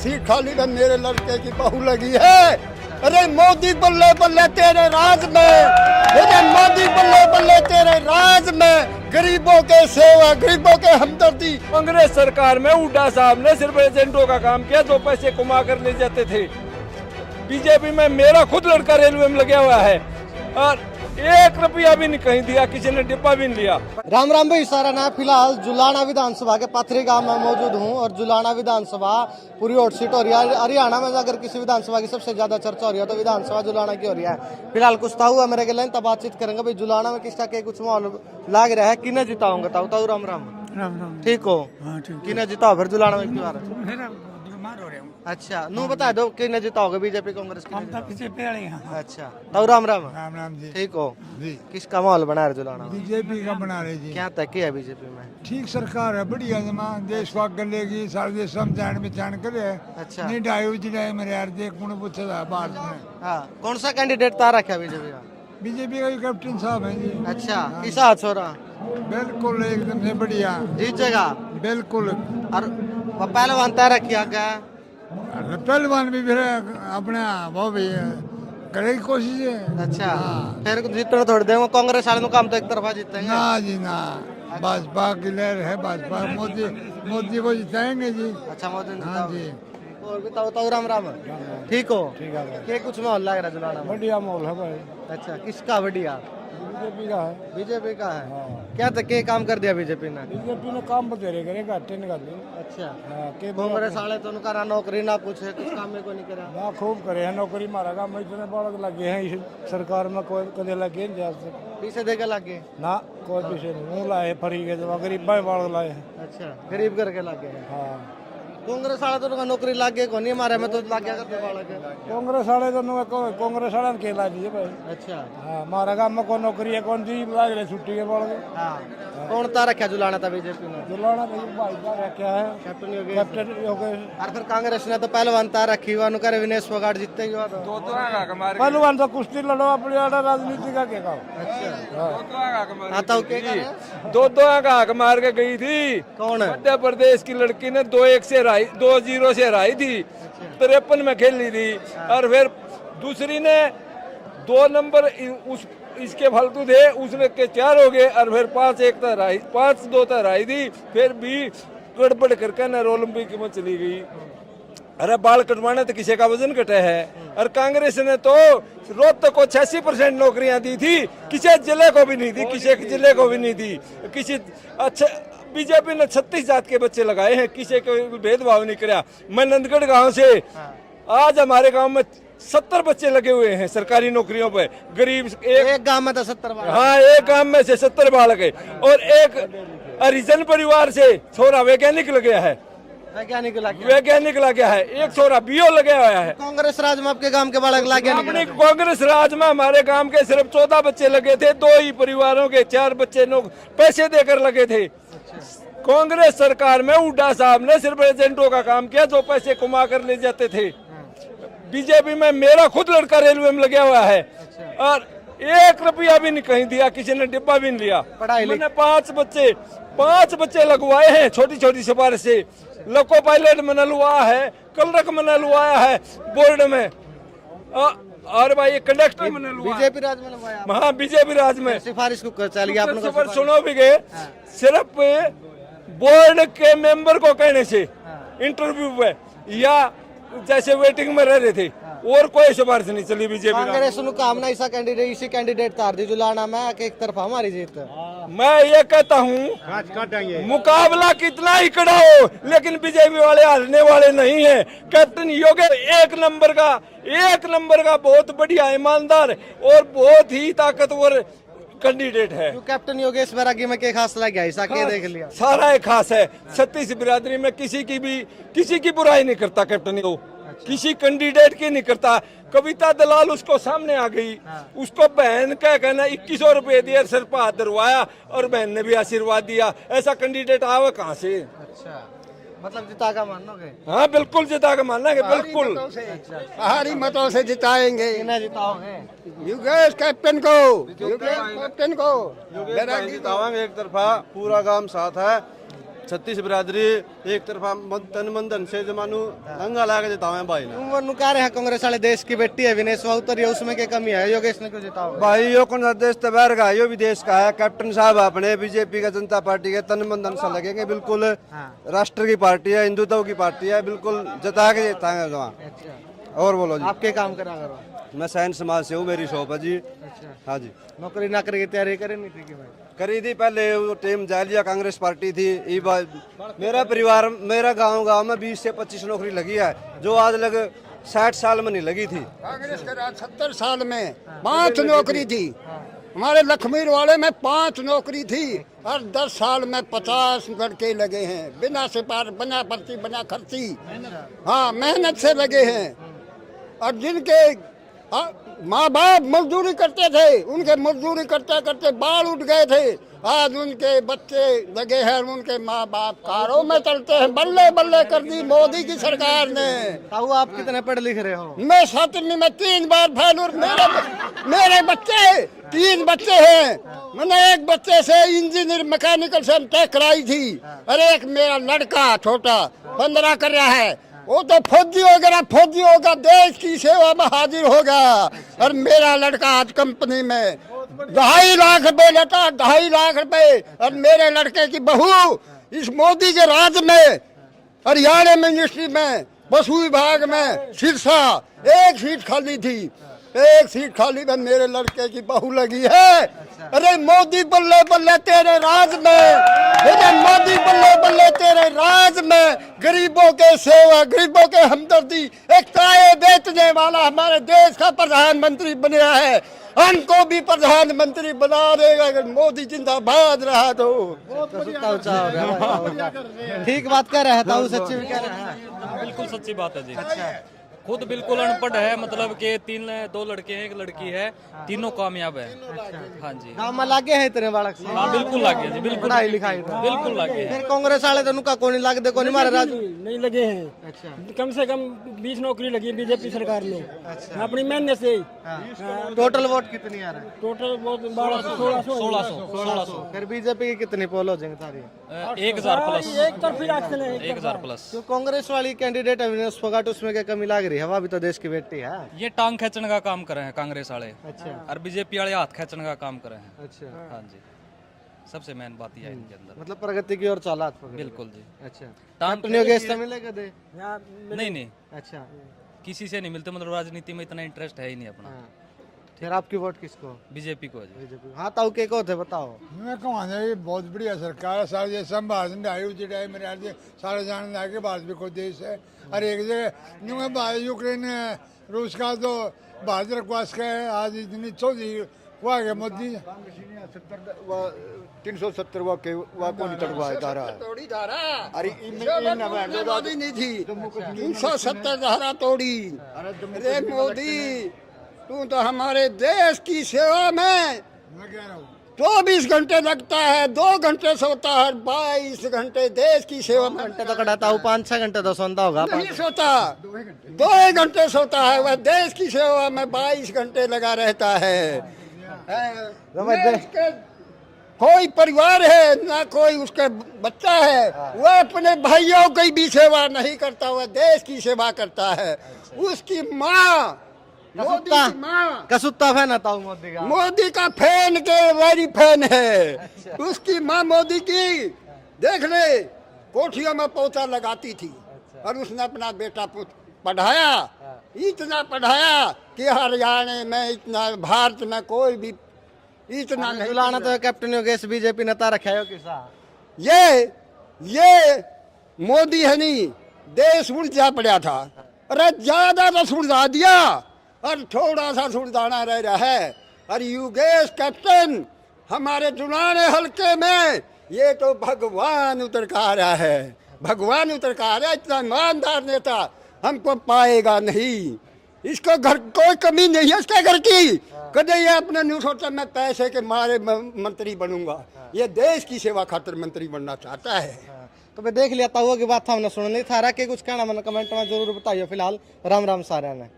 Seat खाली तो मेरे लड़के की बहू लगी है। अरे मोदी बल्ले बल्ले तेरे राज में, अरे मोदी बल्ले बल्ले तेरे राज में, गरीबों के सेवा, गरीबों के हमदर्दी। कांग्रेस सरकार में हुड्डा साहब ने सिर्फ एजेंटों का काम किया, जो पैसे कमा कर ले जाते थे। बीजेपी में मेरा खुद लड़का रेलवे में लगा हुआ है और 1 रुपया भी नहीं कहीं दिया, किसी ने डिब्बा भी नहीं लिया। राम राम भाई, सारा ना फिलहाल जुलाना विधानसभा के पाथरी गांव में मौजूद हूं और जुलाना विधानसभा पूरी हॉट सीट हो रही है। हरियाणा में अगर किसी विधानसभा की सबसे ज्यादा चर्चा हो रही है तो विधानसभा जुलाना की हो रही है। फिलहाल कुछ था हुआ मेरे के लाइन तब बातचीत करेंगे भाई जुलाना में किसका के कुछ माहौल लाग रहा है। किन्हें जिताऊंगा ताऊ? राम राम। राम राम। ठीक हो? हाँ ठीक। किन्हें जिताओ फिर जुलाना में क्यों आ रहा है? मेरा बीमार हो रहा हूँ। अच्छा नू बता दो किन्हें जिताओगे, बीजेपी कांग्रेस हम तो बीजेपी वाले हैं। अच्छा ताऊ राम राम। राम राम जी। ठीक हो? जी। किसका माहौल बना रहे जुलाना में? बीजेपी का बना रहे जी। क्या तक है बीजेपी में? ठीक सरकार है, बढ़िया जमा देश को आगे लेगी, सारे देश समझाण बिछाण करे। अच्छा। नहीं डायो जी डायो मेरे यार देख कौन पूछा था भारत में। हाँ कौन सा कैंडिडेट तार रखा बीजेपी का? बीजेपी का कैप्टन साहब है जी। अच्छा किस हाथ छोरा? बिल्कुल एकदम से बढ़िया, जीतेगा बिल्कुल। और वो पहलवान तय रखिया क्या? पहलवान भी फिर अपने वो भी करेगी कोशिश है। अच्छा हाँ। फिर जीतने थोड़ी देंगे, कांग्रेस वाले काम तो एक तरफा जीतेंगे। ना जी ना, भाजपा की लहर है, भाजपा मोदी को जिताएंगे जी। अच्छा मोदी ने हाँ जिताओगे। जी। और बताओ ताऊ राम राम। ठीक हो? ठीक है। के कुछ माहौल लग रहा है जुलाना में? बढ़िया माहौल है भाई। अच्छा किसका बढ़िया? बीजेपी का है। बीजेपी का है। हाँ। क्या तक के काम कर दिया बीजेपी ने? बीजेपी ने काम बतेरे करे, घाटे निकाले। अच्छा हाँ, के कांग्रेस वाले तो उनका ना नौकरी ना कुछ है, कुछ काम में को नहीं करा। ना खूब करे है नौकरी, मारा काम इतने बड़क लगे हैं इस सरकार में, कोई कदे लगे नहीं जा सकते। पीछे देके लगे ना कोई पीछे नहीं, वो लाए फरी के जमा गरीब भाई बाढ़ लाए हैं। अच्छा गरीब करके लगे हैं। हाँ कांग्रेस वाला तो उनका नौकरी लागे को नहीं, हमारे में तो लाग गया करते बालक है। कांग्रेस वाले तो कांग्रेस वाले के ला दिए भाई। अच्छा हाँ मारा काम में कौन नौकरी है, कौन सी लाग रहे छुट्टी के बाढ़ हाँ कौन ता रखा जुलाना था बीजेपी ने? जुलाना भाई का क्या है, कैप्टन योगेश। कैप्टन योगेश। और फिर कांग्रेस ने तो पहलवान ता रखी हुआ, अनुकर विनेश फोगाट जीतते ही हुआ तो। पहलवान तो कुश्ती लड़ो अपनी राजनीति का क्या? अच्छा आता हूँ क्या दो का हक मार के गई थी। कौन है? मध्य प्रदेश की लड़की ने 2-1 से 2-0 से हराई थी, 53 में खेली थी। और फिर दूसरी ने 2 नंबर उस इसके फालतू थे, उसने के 4 हो गए और फिर 5-1 तक हराई, 5-2 तक हराई थी। फिर भी गड़बड़ करके न ओलंपिक में चली गई। अरे बाल कटवाने तो किसी का वजन घटा है। और कांग्रेस ने तो रोहतक को 86% नौकरियां दी थी, किसी जिले को भी नहीं दी, किसी जिले को भी नहीं दी। किसी अच्छा बीजेपी ने 36 जात के बच्चे लगाए हैं, किसी को भेदभाव नहीं किया। मैं नंदगढ़ गांव से, आज हमारे गांव में 70 बच्चे लगे हुए हैं सरकारी नौकरियों पे। गरीब एक गांव में तो 70 बालक। हाँ एक गांव में से 70 बालक है। और एक हरिजन परिवार से छोरा वैज्ञानिक लगे है, वैज्ञानिक लगे। वैज्ञानिक लगे है। एक छोरा बीओ लगे हुआ है। कांग्रेस राज में आपके गांव के बालक लागे अपनी कांग्रेस राज में हमारे गांव के सिर्फ 14 बच्चे लगे थे, 2 ही परिवारों के 4 बच्चे पैसे देकर लगे थे। कांग्रेस सरकार में हुड्डा साहब ने सिर्फ एजेंटों का काम किया, जो पैसे कमा कर ले जाते थे। बीजेपी में मेरा खुद लड़का रेलवे में लगा हुआ है और 1 रुपया भी नहीं कहीं दिया, किसी ने डिब्बा भी नहीं लिया। मैंने 5 बच्चे लगवाए हैं, छोटी छोटी सिफारिश से। लोको पायलट में नलवा है, कलरक में नलवाया है बोर्ड में, और भाई कंडक्टर में नलवाया। बीजेपी राज में लगवाया। हाँ बीजेपी राज में सिफारिश को कर चल गया आपने सुनो भी गए। सिर्फ बोर्ड के मेंबर को कहने से इंटरव्यू पे या जैसे वेटिंग में रह रहे थे, और कोई सिफारिश नहीं चली बीजेपी। कांग्रेस नु काम ना इसी कैंडिडेट तार दी जुलाना में एक तरफा हमारी जीत। मैं ये कहता हूँ मुकाबला कितना ही कड़ा हो, लेकिन बीजेपी वाले हारने वाले नहीं है। कैप्टन योगेश एक नंबर का बहुत बढ़िया, ईमानदार और बहुत ही ताकतवर कैंडिडेट है। कैप्टन योगेश बैरागी में के खास लग गया, ऐसा के देख लिया। सारा एक खास है। 36 बिरादरी में किसी की बुराई नहीं करता कैप्टन को, किसी कैंडिडेट की नहीं करता। कविता दलाल उसको सामने आ गई, उसको बहन का कहना 2100 रुपए दिए, सिर पर हाथ धरवाया और बहन ने भी आशीर्वाद दिया। ऐसा कैंडिडेट आवे कहाँ से? अच्छा मतलब जिता का मानोगे? हाँ बिल्कुल जिता के मानेंगे, बिल्कुल भारी मतों से जिताएंगे। किन्हें जिताओगे? योगेश कैप्टन को, योगेश कैप्टन को जितावांगे एक तरफा, पूरा गांव साथ है। छत्तीस बिरादरी एक तरफा तन मन धन से जमानू दंगा ला के जितावे हैं भाई ने। तुम कह रहे हैं कांग्रेस वाले देश की बेटी है विनेश उतरी है, उसमें क्या कमी है? योगेश ने क्यों जिताओ? भाई यो कौन सा देश तबार का है, यो भी देश का है। कैप्टन साहब अपने बीजेपी का जनता पार्टी के तन मन धन से लगेंगे, बिल्कुल राष्ट्र की पार्टी है, हिंदुत्व की पार्टी है, बिल्कुल जता के जिताएंगे वहाँ। और बोलो जी। आपके काम करा करो। मैं सैन समाज से हूँ, मेरी शॉप है जी। हाँ जी। नौकरी नाकरी की तैयारी करी नहीं थी कि भाई? करी थी पहले, वो टीम जालिया कांग्रेस पार्टी थी। ये बात मेरा परिवार, मेरा गांव में 20 से 25 नौकरी लगी है, जो आज लग 60 साल में नहीं लगी थी। कांग्रेस के राज 70 साल में 5 नौकरी थी। हमारे लखमीर वाले में 5 नौकरी थी और 10 साल में 50 लड़के लगे हैं, बिना सिपार, बिना पर्ची, बिना खर्ची। हाँ, मेहनत से लगे हैं। और जिनके माँ बाप मजदूरी करते थे, उनके मजदूरी करते करते बाल उठ गए थे, आज उनके बच्चे लगे हैं, उनके माँ बाप कारों में चलते हैं। बल्ले बल्ले कर दी मोदी की सरकार ने। ताऊ आप कितने पढ़े लिख रहे हो? मैं 7वीं में 3 बार फेल और मेरे बच्चे 3 बच्चे हैं। मैंने एक बच्चे से इंजीनियर मैकेनिकल से टेक कराई थी, अरे एक मेरा लड़का छोटा 15 कर रहा है, वो तो फौजी होगा, देश की सेवा में हाजिर होगा। और मेरा लड़का आज कंपनी में 2.5 लाख रुपए लेता, 2.5 लाख रुपए। और मेरे लड़के की बहू इस मोदी के राज में हरियाणा मिनिस्ट्री में पशु विभाग में सिरसा एक सीट खाली थी, एक सीट खाली में मेरे लड़के की बहू लगी है। अरे मोदी बल्ले बल्ले तेरे राज में, अरे मोदी बल्ले बल्ले तेरे राज में, गरीबों के सेवा, गरीबों के हमदर्दी, एक चाय बेचने वाला हमारे देश का प्रधानमंत्री बना है। हमको भी प्रधानमंत्री बना देगा अगर मोदी जिंदाबाद रहा तो। ठीक बात कह रहे हैं ताऊ, सच्ची में कह रहे हैं। बिल्कुल सच्ची बात है जी। खुद बिल्कुल अनपढ़ है, मतलब कि 2 लड़के हैं, 1 लड़की है, तीनों कामयाब है। हाँ जी। गाँव में लागे हैं इतने बालक? हाँ बिल्कुल लागे जी, बिल्कुल पढ़ाई लिखाई बिल्कुल लागे। फिर कांग्रेस वाले तो उनका कौन लाग दे, कौन मारे राज नहीं लगे हैं। अच्छा, कम से कम 20 नौकरी लगी है बीजेपी सरकार में। अच्छा, अपनी मेहनत से। टोटल वोट कितनी आ रहा है? Total vote 1600। फिर बीजेपी की कितनी पोल हो जाएंगे सारी? 1000 प्लस। एक तरफी इलेक्शन है, 1000 प्लस। तो कांग्रेस वाली कैंडिडेट अविनाश फोगाट, उसमें क्या कमी लग रही है? हवा भी तो देश की बेटी है। ये टांग खींचने का काम कर रहे हैं कांग्रेस वाले। अच्छा। और बीजेपी वाले हाथ खींचने का काम कर रहे हैं। अच्छा। हाँ जी, सबसे मेन बात यह है इनके अंदर। मतलब प्रगति की ओर चला। बिल्कुल जी। अच्छा, टांग योगेश से मिलेगा दे? नहीं, अच्छा, किसी से नहीं मिलते, मतलब राजनीति में इतना इंटरेस्ट है ही नहीं अपना। फिर आपकी वोट किसको? बीजेपी को जी। बीजेपी। हाँ ताऊ के को थे बताओ। मैं कहूँ ये बहुत बढ़िया सरकार है, सारे देश में भारत में आई उसी टाइम मेरे आगे सारे जानने आगे भारत भी कोई देश है। और एक जगह यूक्रेन रूस का तो भारत रखवास का है, आज इतनी चौधरी हुआ गया मोदी 370 के कौन तड़वाए धारा अरे मोदी नहीं थी 370 धारा तोड़ी। अरे मोदी तू तो हमारे देश की सेवा में मैं कह रहा हूँ 24 घंटे लगता है, 2 घंटे सोता है, 22 घंटे देश की सेवा में। घंटे तो कटाता हूँ, 5-6 घंटे तो सोता होगा। नहीं सोता, 2 घंटे सोता है, वह देश की सेवा में 22 घंटे लगा रहता है। देश के कोई परिवार है ना कोई उसके बच्चा है, वह अपने भाइयों की भी सेवा नहीं करता, वह देश की सेवा करता है। उसकी माँ मोदी की माँ कसुत्ता फैन है ताऊ मोदी का? मोदी का फैन के वेरी फैन है। उसकी माँ मोदी की देख ले कोठियों में पोता लगाती थी और उसने अपना बेटा पढ़ाया, इतना पढ़ाया कि हरियाणा में इतना, भारत में कोई भी इतना नहीं। जुलाना तो कैप्टन योगेश बीजेपी नेता रखा है किसा? ये मोदी है नहीं, देश उलझा पड़ा था। अरे ज्यादा तो सुलझा दिया और थोड़ा सा सुलझाना रह रहा है। और योगेश कैप्टन हमारे जुलाने हल्के में ये तो भगवान उतर का आ रहा है, भगवान उतर का आ रहा है। इतना ईमानदार नेता हमको पाएगा नहीं, इसको घर कोई कमी नहीं है इसके घर की। कदे ये अपने नहीं सोचा मैं पैसे के मारे मंत्री बनूंगा, ये देश की सेवा खातिर मंत्री बनना चाहता है। तो मैं देख लिया ताऊ की बात था, हमने सुन नहीं था। के कुछ कहना मैंने कमेंट में जरूर बताइए। फिलहाल राम राम सारे ने।